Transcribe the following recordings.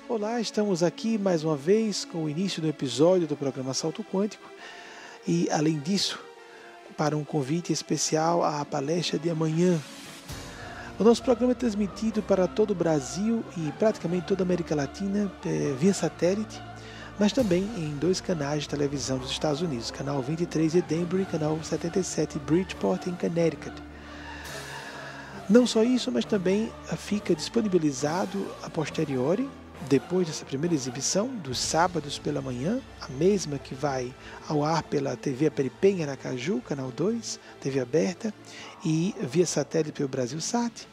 Olá, estamos aqui mais uma vez com o início do episódio do programa Salto Quântico e, além disso, para um convite especial à palestra de amanhã. O nosso programa é transmitido para todo o Brasil e praticamente toda a América Latina via satélite, mas também em 2 canais de televisão dos Estados Unidos, canal 23 em Denver e canal 77 em Bridgeport, em Connecticut. Não só isso, mas também fica disponibilizado a posteriori, depois dessa primeira exibição, dos sábados pela manhã, a mesma que vai ao ar pela TV Aperipê em Aracaju, canal 2, TV aberta, e via satélite pelo Brasilsat.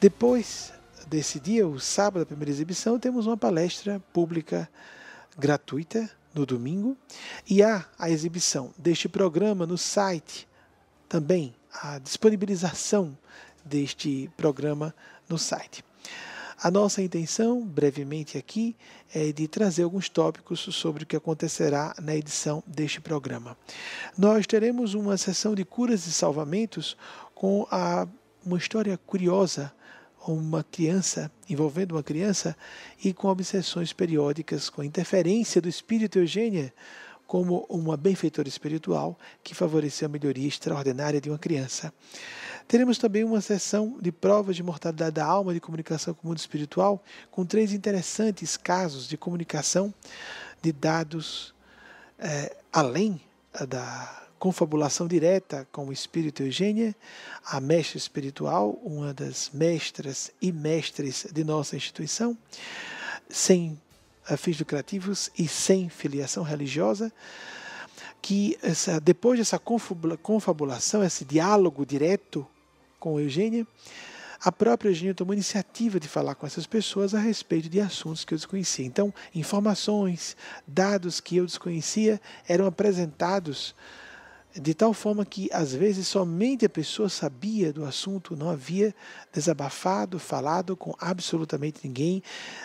Depois desse dia, o sábado da primeira exibição, temos uma palestra pública gratuita no domingo, e há a exibição deste programa no site, também a disponibilização deste programa no site. A nossa intenção, brevemente aqui, é de trazer alguns tópicos sobre o que acontecerá na edição deste programa. Nós teremos uma sessão de curas e salvamentos com uma história curiosa, envolvendo uma criança e com obsessões periódicas, com interferência do espírito Eugênia, como uma benfeitora espiritual que favoreceu a melhoria extraordinária de uma criança. Teremos também uma sessão de provas de mortalidade da alma de comunicação com o mundo espiritual, com 3 interessantes casos de comunicação de dados além da confabulação direta com o espírito Eugênia, a mestra espiritual, uma das mestras e mestres de nossa instituição, sem fins lucrativos e sem filiação religiosa, que depois dessa confabulação, esse diálogo direto com Eugênia, a própria Eugênia tomou a iniciativa de falar com essas pessoas a respeito de assuntos que eu desconhecia. Então, informações, dados que eu desconhecia eram apresentados de tal forma que, às vezes, somente a pessoa sabia do assunto, não havia desabafado, falado com absolutamente ninguém,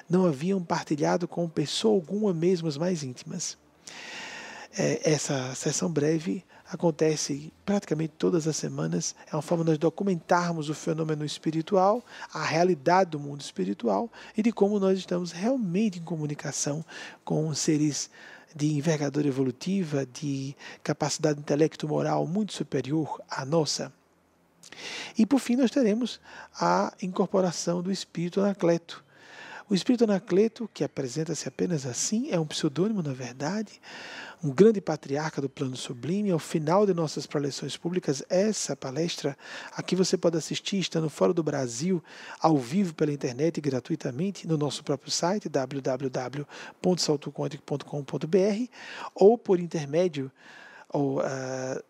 não haviam partilhado com pessoa alguma, mesmo as mais íntimas. Essa sessão breve acontece praticamente todas as semanas, é uma forma de nós documentarmos o fenômeno espiritual, a realidade do mundo espiritual e de como nós estamos realmente em comunicação com seres de envergadura evolutiva, de capacidade intelecto-moral muito superior à nossa. E, por fim, nós teremos a incorporação do espírito Anacleto. O espírito Anacleto, que apresenta-se apenas assim, é um pseudônimo, na verdade, um grande patriarca do plano sublime. Ao final de nossas preleções públicas, essa palestra aqui você pode assistir estando fora do Brasil, ao vivo pela internet gratuitamente no nosso próprio site www.saltoquantico.com.br ou por intermédio ou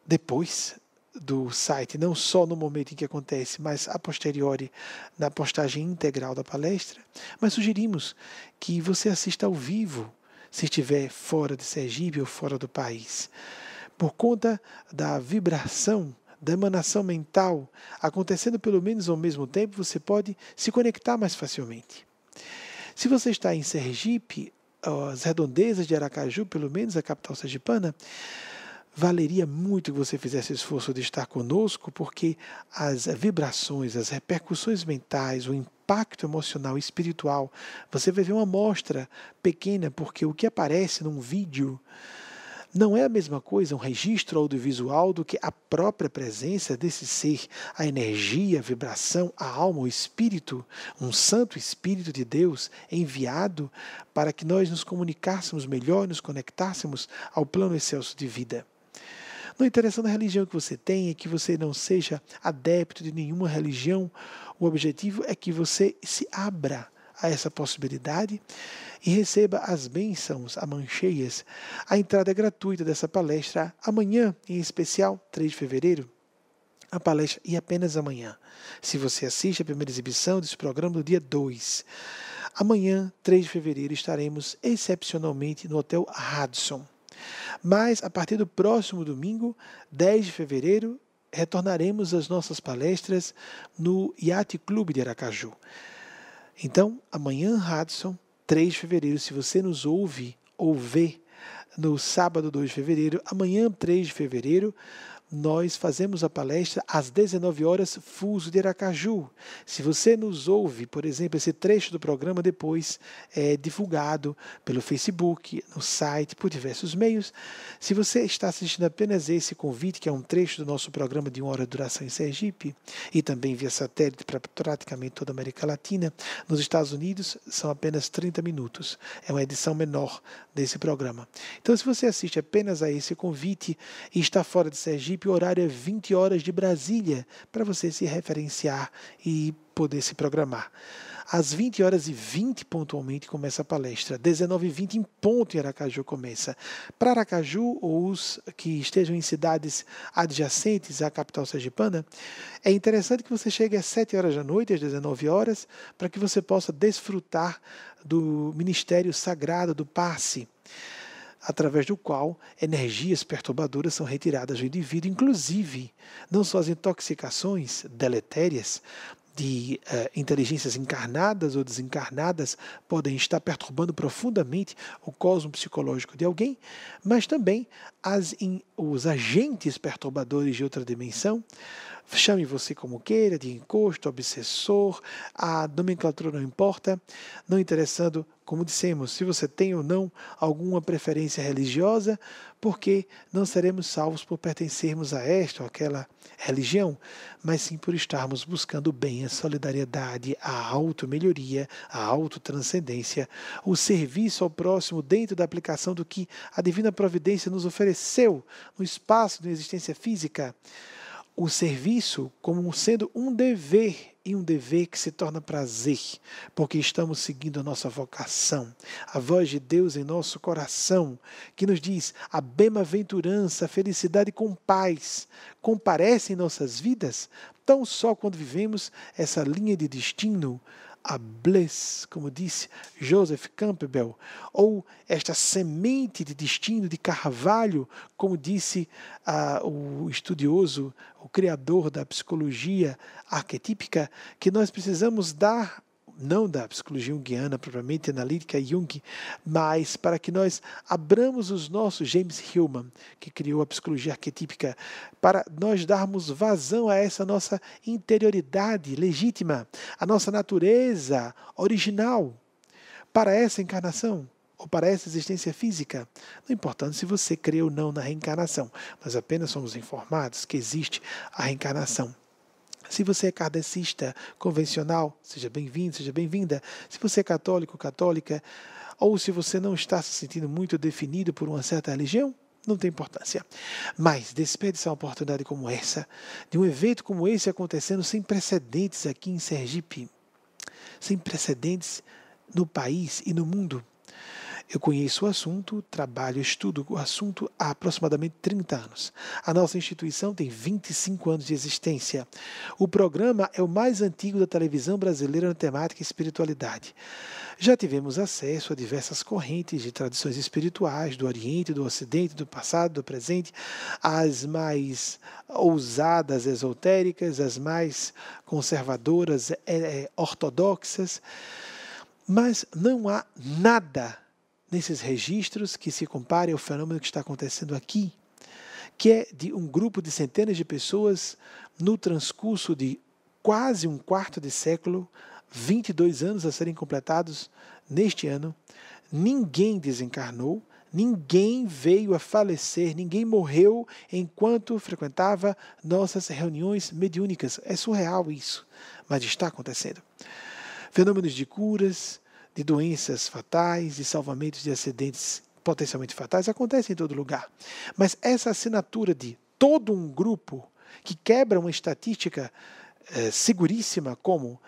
depois do site, não só no momento em que acontece, mas a posteriori na postagem integral da palestra. Mas sugerimos que você assista ao vivo, se estiver fora de Sergipe ou fora do país. Por conta da vibração, da emanação mental acontecendo pelo menos ao mesmo tempo, você pode se conectar mais facilmente. Se você está em Sergipe, as redondezas de Aracaju, pelo menos a capital sergipana, valeria muito que você fizesse o esforço de estar conosco, porque as vibrações, as repercussões mentais, o impacto emocional e espiritual, você vai ver uma amostra pequena, porque o que aparece num vídeo não é a mesma coisa, um registro audiovisual, do que a própria presença desse ser, a energia, a vibração, a alma, o espírito, um santo espírito de Deus enviado para que nós nos comunicássemos melhor, nos conectássemos ao plano excelso de vida. Não interessa na religião que você tem, é que você não seja adepto de nenhuma religião. O objetivo é que você se abra a essa possibilidade e receba as bênçãos amancheias. A entrada é gratuita dessa palestra amanhã, em especial, 3 de fevereiro. A palestra e apenas amanhã. Se você assiste a primeira exibição desse programa no dia 2. Amanhã, 3 de fevereiro, estaremos excepcionalmente no Hotel Radisson. Mas, a partir do próximo domingo, 10 de fevereiro, retornaremos às nossas palestras no Yacht Club de Aracaju. Então, amanhã, Radisson, 3 de fevereiro, se você nos ouve ou vê no sábado 2 de fevereiro, amanhã, 3 de fevereiro, nós fazemos a palestra às 19 horas, fuso de Aracaju. Se você nos ouve, por exemplo, esse trecho do programa depois é divulgado pelo Facebook, no site, por diversos meios. Se você está assistindo apenas esse convite, que é um trecho do nosso programa de 1 hora de duração em Sergipe, e também via satélite para praticamente toda a América Latina, nos Estados Unidos são apenas 30 minutos. É uma edição menor desse programa. Então, se você assiste apenas a esse convite e está fora de Sergipe, o horário é 20 horas de Brasília, para você se referenciar e poder se programar. Às 20 horas e 20 pontualmente começa a palestra. 19h20 em ponto em Aracaju começa. Para Aracaju, ou os que estejam em cidades adjacentes à capital sergipana, é interessante que você chegue às 7 horas da noite, às 19 horas, para que você possa desfrutar do ministério sagrado do passe, através do qual energias perturbadoras são retiradas do indivíduo, inclusive não só as intoxicações deletérias de inteligências encarnadas ou desencarnadas podem estar perturbando profundamente o cosmo psicológico de alguém, mas também os agentes perturbadores de outra dimensão, chame você como queira, de encosto, obsessor, a nomenclatura não importa, não interessando, como dissemos, se você tem ou não alguma preferência religiosa, porque não seremos salvos por pertencermos a esta ou aquela religião, mas sim por estarmos buscando o bem, a solidariedade, a auto-melhoria, a autotranscendência, o serviço ao próximo dentro da aplicação do que a Divina Providência nos ofereceu no espaço da existência física. O serviço como sendo um dever, e um dever que se torna prazer, porque estamos seguindo a nossa vocação, a voz de Deus em nosso coração, que nos diz: a bem-aventurança, a felicidade com paz comparece em nossas vidas, tão só quando vivemos essa linha de destino, a bliss, como disse Joseph Campbell, ou esta semente de destino de Carvalho, como disse o estudioso, o criador da psicologia arquetípica, que nós precisamos dar, não da psicologia junguiana propriamente analítica Jung, mas para que nós abramos os nossos, James Hillman, que criou a psicologia arquetípica, para nós darmos vazão a essa nossa interioridade legítima, a nossa natureza original, para essa encarnação, ou para essa existência física. Não importa se você crê ou não na reencarnação, nós apenas somos informados que existe a reencarnação. Se você é kardecista convencional, seja bem-vindo, seja bem-vinda. Se você é católico, católica, ou se você não está se sentindo muito definido por uma certa religião, não tem importância. Mas desperdiçar uma oportunidade como essa, de um evento como esse acontecendo sem precedentes aqui em Sergipe, sem precedentes no país e no mundo. Eu conheço o assunto, trabalho, estudo o assunto há aproximadamente 30 anos. A nossa instituição tem 25 anos de existência. O programa é o mais antigo da televisão brasileira na temática espiritualidade. Já tivemos acesso a diversas correntes de tradições espirituais do Oriente, do Ocidente, do passado, do presente, as mais ousadas, esotéricas, as mais conservadoras, ortodoxas, mas não há nada nesses registros que se compare ao fenômeno que está acontecendo aqui, que é de um grupo de centenas de pessoas no transcurso de quase um quarto de século, 22 anos a serem completados neste ano. Ninguém desencarnou, ninguém veio a falecer, ninguém morreu enquanto frequentava nossas reuniões mediúnicas. É surreal isso, mas está acontecendo. Fenômenos de curas, de doenças fatais, de salvamentos de acidentes potencialmente fatais, acontecem em todo lugar. Mas essa assinatura de todo um grupo que quebra uma estatística seguríssima como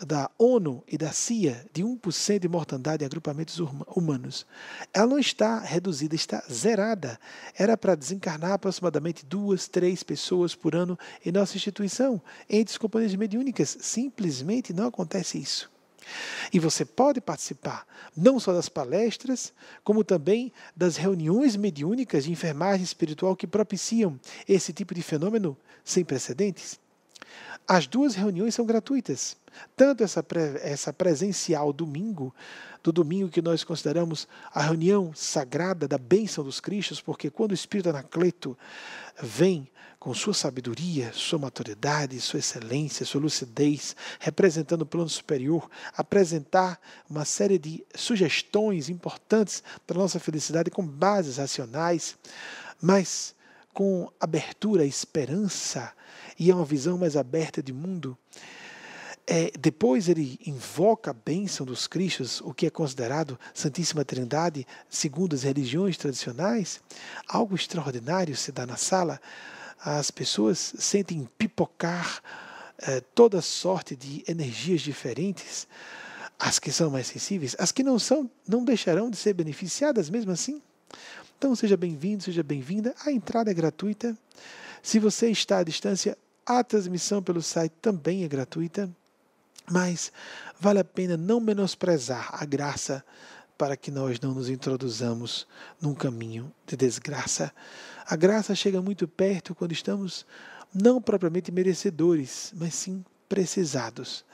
da ONU e da CIA, de 1% de mortandade em agrupamentos humanos, ela não está reduzida, está zerada. Era para desencarnar aproximadamente 2, 3 pessoas por ano em nossa instituição, entre as companhias mediúnicas. Simplesmente não acontece isso. E você pode participar não só das palestras, como também das reuniões mediúnicas de enfermagem espiritual que propiciam esse tipo de fenômeno sem precedentes. As duas reuniões são gratuitas. Tanto essa presencial domingo, do domingo que nós consideramos a reunião sagrada da bênção dos Cristos, porque quando o Espírito Anacleto vem com sua sabedoria, sua maturidade, sua excelência, sua lucidez, representando o plano superior, apresentar uma série de sugestões importantes para a nossa felicidade com bases racionais, mas com abertura à esperança e a uma visão mais aberta de mundo. Depois ele invoca a bênção dos Cristos, o que é considerado Santíssima Trindade, segundo as religiões tradicionais. Algo extraordinário se dá na sala. As pessoas sentem pipocar toda sorte de energias diferentes. As que são mais sensíveis, as que não são, não deixarão de ser beneficiadas mesmo assim. Então seja bem-vindo, seja bem-vinda. A entrada é gratuita. Se você está à distância, a transmissão pelo site também é gratuita. Mas vale a pena não menosprezar a graça para que nós não nos introduzamos num caminho de desgraça. A graça chega muito perto quando estamos não propriamente merecedores, mas sim precisados.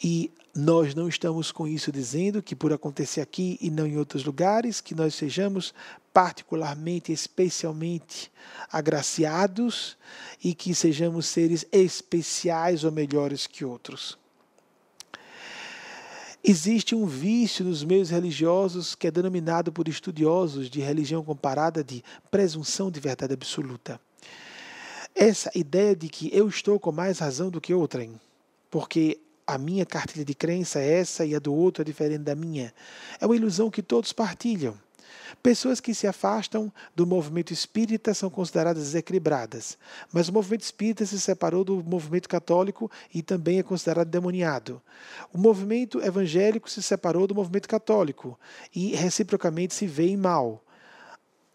E nós não estamos com isso dizendo que por acontecer aqui e não em outros lugares, que nós sejamos particularmente, especialmente agraciados e que sejamos seres especiais ou melhores que outros. Existe um vício nos meios religiosos que é denominado por estudiosos de religião comparada de presunção de verdade absoluta. Essa ideia de que eu estou com mais razão do que outrem, porque a minha cartilha de crença é essa e a do outro é diferente da minha, é uma ilusão que todos partilham. Pessoas que se afastam do movimento espírita são consideradas desequilibradas, mas o movimento espírita se separou do movimento católico e também é considerado demoniado. O movimento evangélico se separou do movimento católico e reciprocamente se vê em mal.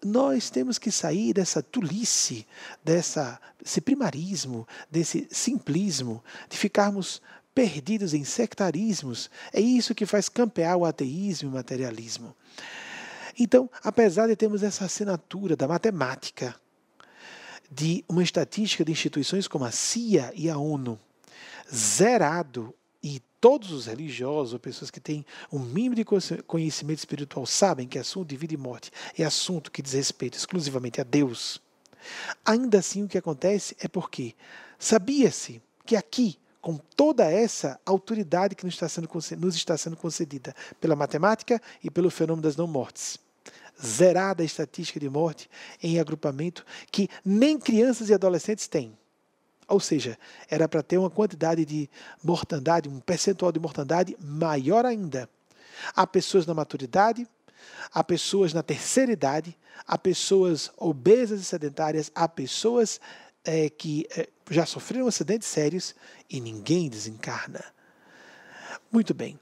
Nós temos que sair dessa tolice, desse primarismo, desse simplismo, de ficarmos perdidos em sectarismos. É isso que faz campear o ateísmo e o materialismo. Então, apesar de termos essa assinatura da matemática, de uma estatística de instituições como a CIA e a ONU, zerado, e todos os religiosos ou pessoas que têm um mínimo de conhecimento espiritual sabem que assunto de vida e morte é assunto que diz respeito exclusivamente a Deus, ainda assim o que acontece é porque sabia-se que aqui, com toda essa autoridade que nos está sendo concedida pela matemática e pelo fenômeno das não-mortes, zerada a estatística de morte em agrupamento que nem crianças e adolescentes têm. Ou seja, era para ter uma quantidade de mortandade, um percentual de mortandade maior ainda. Há pessoas na maturidade, há pessoas na terceira idade, há pessoas obesas e sedentárias, há pessoas que já sofreram acidentes sérios e ninguém desencarna. Muito bem.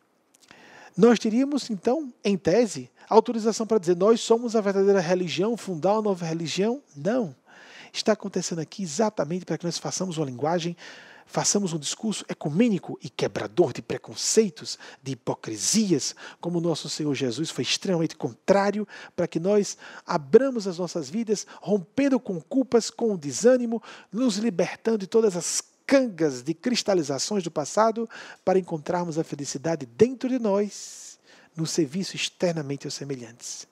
Nós teríamos, então, em tese, autorização para dizer nós somos a verdadeira religião, fundar uma nova religião? Não. Está acontecendo aqui exatamente para que nós façamos uma linguagem, façamos um discurso ecumênico e quebrador de preconceitos, de hipocrisias, como o nosso Senhor Jesus foi extremamente contrário, para que nós abramos as nossas vidas, rompendo com culpas, com o desânimo, nos libertando de todas as cangas de cristalizações do passado, para encontrarmos a felicidade dentro de nós, no serviço externamente aos semelhantes.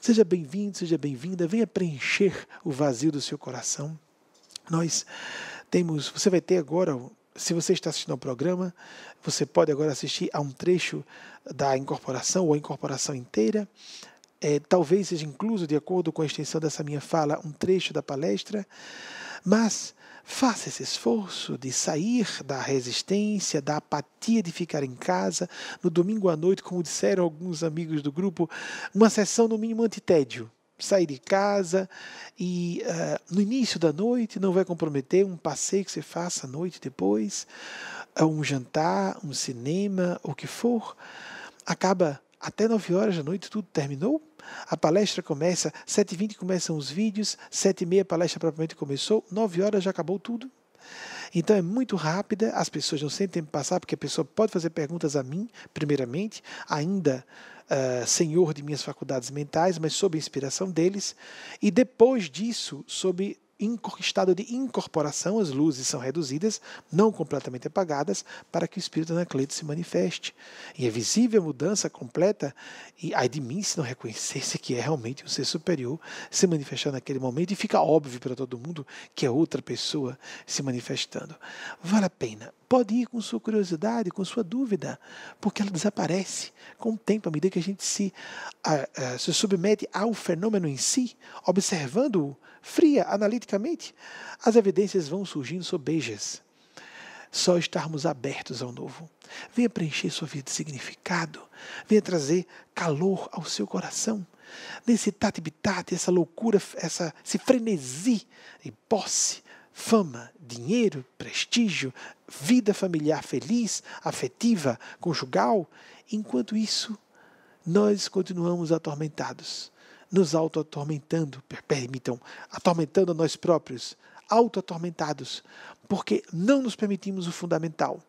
Seja bem-vindo, seja bem-vinda, venha preencher o vazio do seu coração. Você vai ter agora, se você está assistindo ao programa, você pode agora assistir a um trecho da incorporação ou a incorporação inteira. Talvez seja incluso, de acordo com a extensão dessa minha fala, um trecho da palestra, mas faça esse esforço de sair da resistência, da apatia de ficar em casa. No domingo à noite, como disseram alguns amigos do grupo, uma sessão no mínimo antitédio. Sair de casa e no início da noite não vai comprometer um passeio que você faça à noite depois, um jantar, um cinema, o que for. Acaba até 9 horas da noite, tudo terminou. A palestra começa, 7h20 começam os vídeos, 7h30 a palestra propriamente começou, 9 horas já acabou tudo. Então é muito rápida, as pessoas não sentem tempo passar, porque a pessoa pode fazer perguntas a mim, primeiramente, ainda senhor de minhas faculdades mentais, mas sob a inspiração deles, e depois disso, sob estado de incorporação, as luzes são reduzidas, não completamente apagadas, para que o espírito Anacleto se manifeste. E é visível a mudança completa, e ai de mim se não reconhecesse que é realmente um ser superior se manifestar naquele momento, e fica óbvio para todo mundo que é outra pessoa se manifestando. Vale a pena. Pode ir com sua curiosidade, com sua dúvida, porque ela desaparece com o tempo, à medida que a gente se submete ao fenômeno em si, observando-o fria, analiticamente, as evidências vão surgindo sobejas. Só estarmos abertos ao novo. Venha preencher sua vida de significado, venha trazer calor ao seu coração. Nesse tati-bitate, essa loucura, esse frenesi de posse, fama, dinheiro, prestígio, vida familiar feliz, afetiva, conjugal. Enquanto isso, nós continuamos atormentados, nos auto-atormentando, atormentando a nós próprios, auto-atormentados, porque não nos permitimos o fundamental,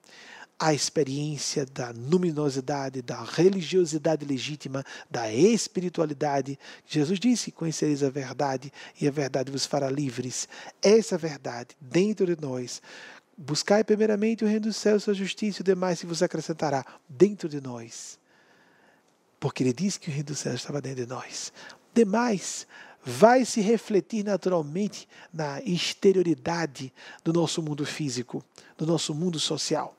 a experiência da luminosidade, da religiosidade legítima, da espiritualidade. Jesus disse: conhecereis a verdade e a verdade vos fará livres. Essa verdade dentro de nós. Buscai primeiramente o reino dos céus, sua justiça, e o demais se vos acrescentará dentro de nós. Porque ele disse que o reino dos céus estava dentro de nós. Demais vai se refletir naturalmente na exterioridade do nosso mundo físico, do nosso mundo social.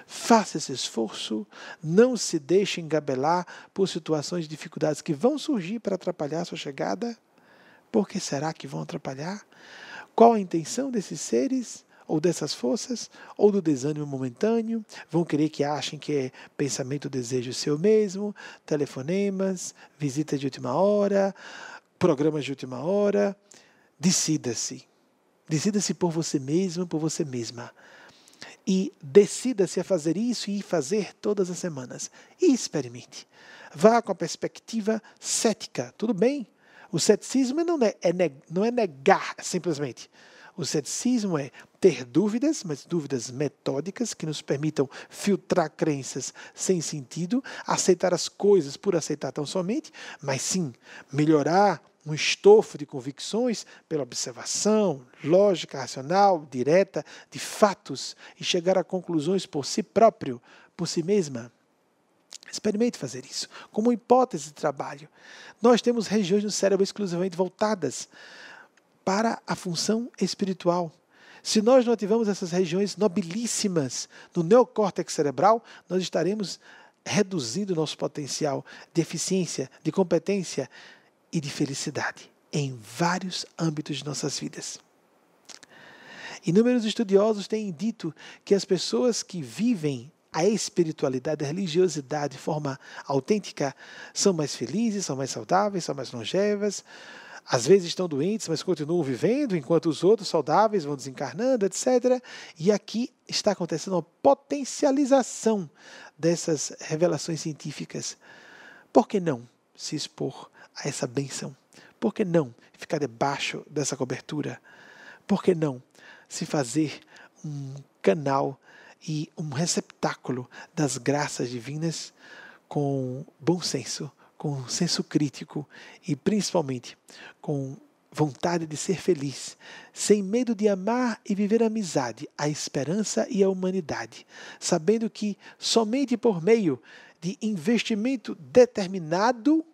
Faça esse esforço, não se deixe engabelar por situações de dificuldades que vão surgir para atrapalhar a sua chegada. Por que será que vão atrapalhar? Qual a intenção desses seres, ou dessas forças, ou do desânimo momentâneo? Vão querer que achem que é pensamento, desejo seu mesmo, telefonemas, visitas de última hora, programas de última hora. Decida-se. Decida-se por você mesmo, por você mesma. E decida-se a fazer isso e fazer todas as semanas. E experimente. Vá com a perspectiva cética. Tudo bem? O ceticismo não é negar simplesmente. O ceticismo é ter dúvidas, mas dúvidas metódicas que nos permitam filtrar crenças sem sentido, aceitar as coisas por aceitar tão somente, mas sim melhorar um estofo de convicções pela observação, lógica, racional, direta, de fatos, e chegar a conclusões por si próprio, por si mesma. Experimente fazer isso, como hipótese de trabalho. Nós temos regiões no cérebro exclusivamente voltadas para a função espiritual. Se nós não ativamos essas regiões nobilíssimas no neocórtex cerebral, nós estaremos reduzindo o nosso potencial de eficiência, de competência e de felicidade em vários âmbitos de nossas vidas. Inúmeros estudiosos têm dito que as pessoas que vivem a espiritualidade, a religiosidade de forma autêntica, são mais felizes, são mais saudáveis, são mais longevas. Às vezes estão doentes, mas continuam vivendo, enquanto os outros saudáveis vão desencarnando, etc. E aqui está acontecendo uma potencialização dessas revelações científicas. Por que não se expor a essa bênção? Por que não ficar debaixo dessa cobertura? Por que não se fazer um canal e um receptáculo das graças divinas com bom senso, com senso crítico e principalmente com vontade de ser feliz, sem medo de amar e viver a amizade, a esperança e a humanidade, sabendo que somente por meio de investimento determinado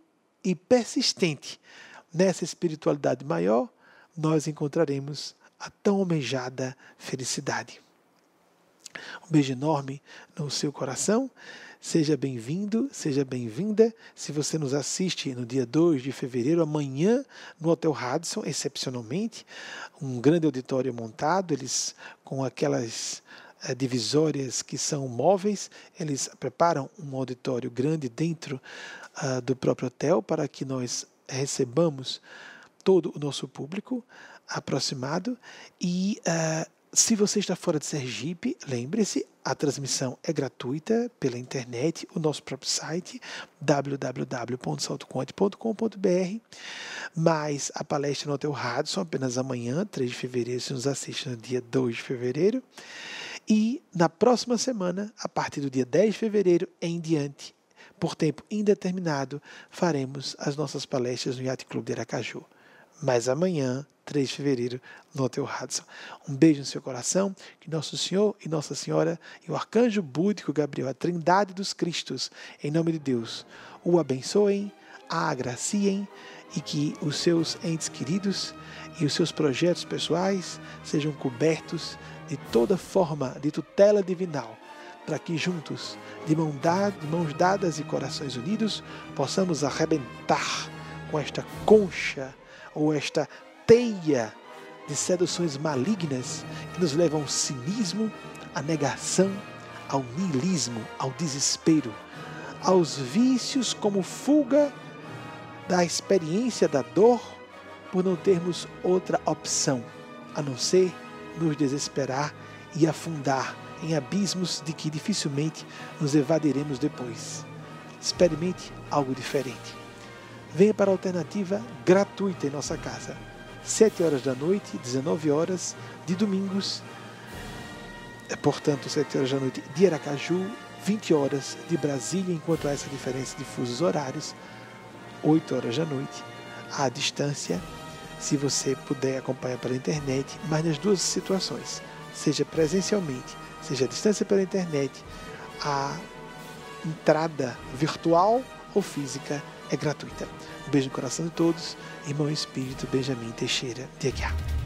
e persistente nessa espiritualidade maior, nós encontraremos a tão almejada felicidade. Um beijo enorme no seu coração. Seja bem-vindo, seja bem-vinda. Se você nos assiste no dia 2 de fevereiro, amanhã, no Hotel Radisson, excepcionalmente, um grande auditório montado, eles com aquelas divisórias que são móveis, eles preparam um auditório grande dentro do próprio hotel para que nós recebamos todo o nosso público aproximado. E se você está fora de Sergipe, lembre-se, a transmissão é gratuita pela internet, o nosso próprio site, www.saltoquante.com.br, mas a palestra no Hotel Radisson apenas amanhã, 3 de fevereiro, se nos assiste no dia 2 de fevereiro, e na próxima semana, a partir do dia 10 de fevereiro em diante, por tempo indeterminado, faremos as nossas palestras no Yacht Club de Aracaju. Mas amanhã, 3 de fevereiro, no Hotel Hudson. Um beijo no seu coração, que Nosso Senhor e Nossa Senhora e o Arcanjo Búdico Gabriel, a Trindade dos Cristos, em nome de Deus, o abençoem, a agraciem e que os seus entes queridos e os seus projetos pessoais sejam cobertos de toda forma de tutela divinal, para que juntos, de mãos dadas e corações unidos, possamos arrebentar com esta concha ou esta teia de seduções malignas que nos levam ao cinismo, à negação, ao niilismo, ao desespero, aos vícios como fuga da experiência da dor por não termos outra opção, a não ser nos desesperar e afundar em abismos de que dificilmente nos evadiremos depois. Experimente algo diferente. Venha para a alternativa gratuita em nossa casa. 7 horas da noite, 19 horas de domingos, portanto 7 horas da noite de Aracaju, 20 horas de Brasília, enquanto há essa diferença de fusos horários, 8 horas da noite, à distância, se você puder acompanhar pela internet, mas nas duas situações, seja presencialmente, seja à distância pela internet, a entrada virtual ou física é gratuita. Um beijo no coração de todos, irmão Espírito Benjamin Teixeira de Aguiar.